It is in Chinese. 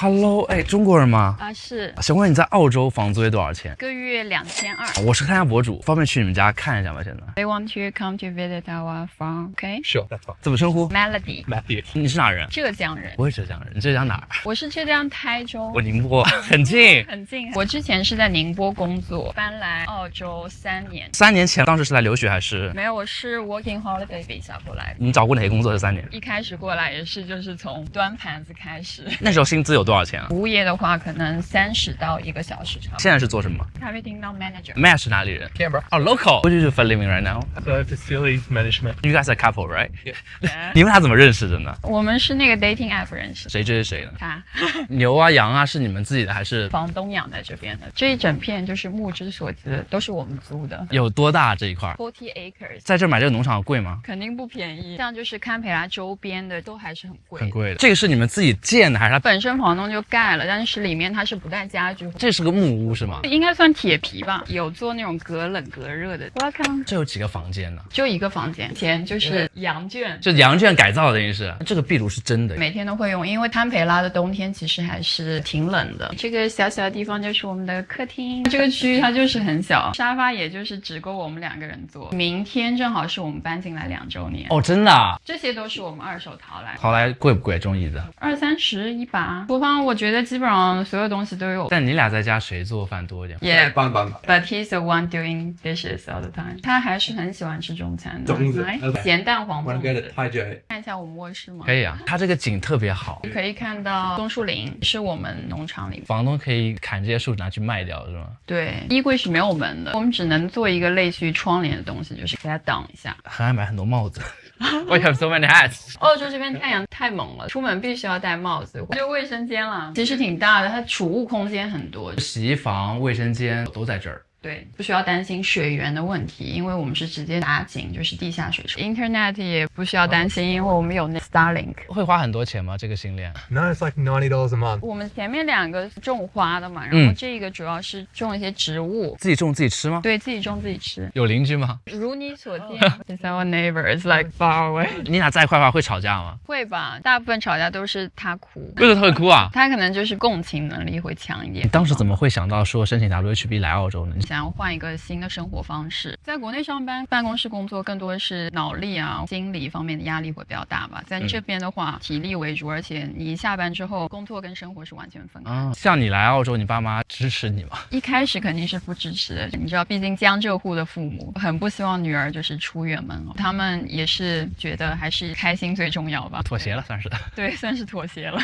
Hello， 哎，中国人吗？啊，是想问你在澳洲房租约多少钱？1个月2200。我是看家博主，方便去你们家看一下吗？现在 They want to come to visit our farm, OK? Sure, that's fine. 怎么称呼 Melody， Matthew. 你是哪人？浙江人，我也浙江人，你浙江哪儿？我是浙江台州我，宁波，很近。很近。我之前是在宁波工作，搬来澳洲3年。3年前，当时是来留学还是？没有，我是 working holiday visa 过来的。你找过哪些工作？这3年？一开始过来也是就是从端盘子开始，那时候薪资有多少钱啊？服务业的话可能30到1个小时差不多。现在是做什么咖啡厅当 manager。 ？Matt 是哪里人？ Canberra. 哦，local。What do you do for a living right now? So facilities management. You guys are a couple, right? Yeah. 你们俩怎么认识的呢？我们是那个 dating app 认识的。谁追谁呢？他牛啊羊啊是你们自己的还是？房东养在这边的，这一整片就是目之所及的，都是我们租的。有多大这一块？ 40 acres， 在这买这个农场贵吗？肯定不便宜。像就是堪培拉周边的都还是很贵，很。贵的。这个是你们自己建的还是它？本身房东就盖了，但是里面它是不带家具，这是个木屋是吗？应该算铁皮吧，有做那种隔冷隔热的。Welcome，这有几个房间呢？就一个房间，前就是羊圈。这羊圈改造的等于是。这个壁炉是真的。每天都会用，因为堪培拉的冬天其实还是挺冷的。这个小小的地方就是我们的客厅，这个区域它就是很小，沙发也就是只够我们2个人坐。明天正好是我们搬进来2周年，哦，真的啊？这些都是我们二手淘来的，淘来贵不贵？中椅子？ 20-30一把。厨房我觉得基本上所有东西都有。但你俩在家谁做饭多一点？ Yeah, 棒棒。 but he's the one doing dishes all the time. 他还是很喜欢吃中餐的。粽子来 OK 咸蛋黄粽 Want to go 子 to。Taizhou? 看一下我们卧室吗？可以啊，它这个景特别好，可以看到松树林是我们农场里。房东可以砍这些树拿去卖掉是吗？对，衣柜是没有门的，我们只能做一个类似于窗帘的东西，就是给它挡一下。很爱买很多帽子。We have so many hats。澳洲这边太阳太猛了，出门必须要戴帽子。就卫生间啦，其实挺大的，它储物空间很多。洗衣房、卫生间都在这儿。对，不需要担心水源的问题，因为我们是直接打井，就是地下水处。Internet 也不需要担心，因为我们有那 Starlink。会花很多钱吗？这个新链？ No, it's like $90 a month. 我们前面2个是种花的嘛，然后这个主要是种一些植物，自己种自己吃吗？对自己种自己吃。有邻居吗？如你所见，It's our neighbor. It's like far away。你俩在一块的话会吵架吗？会吧，大部分吵架都是他哭，为什么他会哭啊？他可能就是共情能力会强一点。你当时怎么会想到说申请 WHB 来澳洲呢？想要换一个新的生活方式？在国内上班，办公室工作更多的是脑力啊、心理方面的压力会比较大吧。在这边的话，体力为主，而且你一下班之后，工作跟生活是完全分开。像你来澳洲，你爸妈支持你吗？一开始肯定是不支持的，你知道，毕竟江浙沪的父母很不希望女儿就是出远门哦，他们也是觉得还是开心最重要吧。妥协了算是。对，算是妥协了。